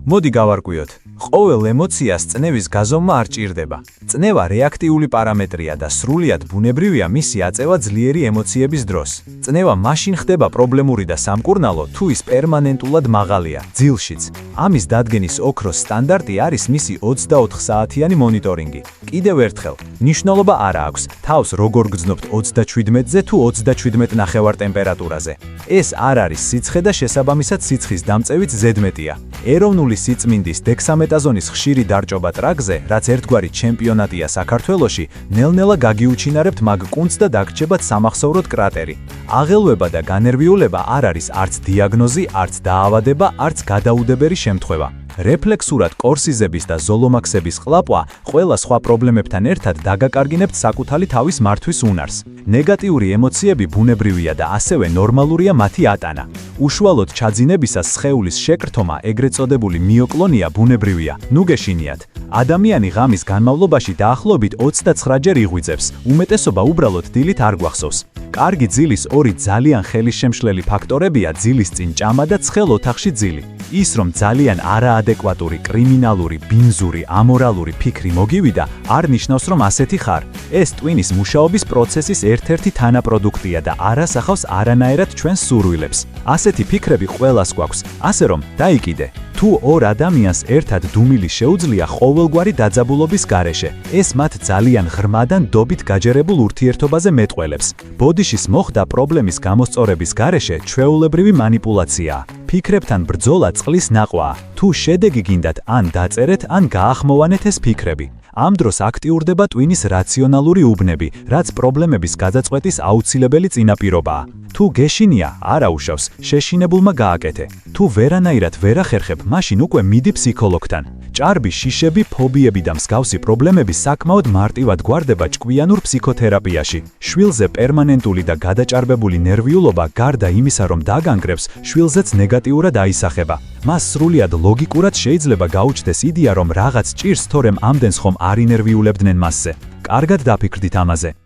მოდი გავარკვიოთ. ყოველ ემოციას წნევის გაზომვა არ ჭირდება. წნევა რეაქტიული პარამეტრია და სრულიად ბუნებრივია მისი აწევა ძლიერი ემოციების დროს. წნევა მაშინ ხდება პრობლემური და სამკურნალო, თუ ის პერმანენტულად მაღალია, ძილშიც. ამის დადგენის ოქროს სტანდარტი არის მისი 24 საათიანი მონიტორინგი. კიდევ ერთხელ, მნიშვნელობა არ აქვს, თავს როგორ გრძნობთ 37-ზე თუ 37.5 ტემპერატურაზე. ეს არ არის სიცხე და შესაბამისად სიცხის დამწევიც ზედმეტია. ეროვნული სიწმინდის დექსამეტაზონის ხშირი დარჭობა ტრაკზე, რაც ერთგვარი ჩემპიონატია საქართველოში, ნელ-ნელა გაგიუჩინარებთ მაგ კუნთს და დაგრჩებათ სამახსოვროდ კრატერი. აღელვება და განერვიულება არ არის არც დიაგნოზი, არც დაავადება, არც გადაუდებელი შემთხვევა. რეფლექსურად კორსიზების და ზოლომაქსების ყლაპვა ყველა სხვა პრობლემებთან ერთად დაგაკარგინებთ საკუთარი თავის მართვის უნარს. ნეგატიური ემოციები ბუნებრივია და ასევე ნორმალურია მათი ატანა. უშუალოდ ჩაძინებისას სხეულის შეკრთომა, ეგრეთ წოდებული მიოკლონია ბუნებრივია. ნუ გეშინიათ. ადამიანი ღამის განმავლობაში დაახლოებით 29-ჯერ იღვიძებს, უმეტესობა უბრალოდ დილით არ გვახსოვს. კარგი ძილის ორი ძალიან ხელისშემშლელი ფაქტორებია ძილის წინ ჭამა და ცხელ ოთახში ძილი. ის რომ ძალიან არაადეკვატური, კრიმინალური, ბინზური, ამორალური ფიქრი მოგივიდა, არ ნიშნავს რომ ასეთი ხარ. ეს ტვინის მუშაობის პროცესის ერთ-ერთი თანაპროდუქტია და არ ასახავს არანაირად ჩვენს სურვილებს. ასეთი ფიქრები ყველას გვაქვს, ასე რომ დაიკიდე. თუ ორ ადამიანს ერთად დუმილი შეუძლია ყოველგვარი დაძაბულობის გარეშე, ეს მათ ძალიან ღრმა და ნდობით გაჯერებულ ურთიერთობაზე მეტყველებს. ბოდიშის მოხდა პრობლემის გამოსწორების გარეშე ჩვეულებრივი მანიპულაციაა. ფიქრებთან ბრძოლა წყლის ნაყვაა. თუ შედეგი გინდათ, ან დაწერეთ, ან გაახმოვანეთ ეს ფიქრები. ამ დროს აქტიურდება ტვინის რაციონალური უბნები, რაც პრობლემების გადაწყვეტის აუცილებელი წინაპირობაა. თუ გეშინია, არა უშავს, შეშინებულმა გააკეთე. თუ ვერანაირად ვერ ახერხებ, მაშინ უკვე მიდი ფსიქოლოგთან. ჭარბი, შიშები, ფობიები და მსგავსი პრობლემები საკმაოდ მარტივად გვარდება ჭკვიანურ ფსიქოთერაპიაში. შვილზე პერმანენტული და გადაჭარბებული ნერვიულობა გარდა იმისა, რომ დაგანგრევს, შვილზეც ნეგატიურად აისახება. მას სრულიად ლოგიკურად შეიძლება გაუჩნდეს იდეა, რომ რაღაც ჭირს, თორემ ამდენს ხომ არ ინერვიულებდნენ მასზე. კარგად დაფიქრდით ამაზე.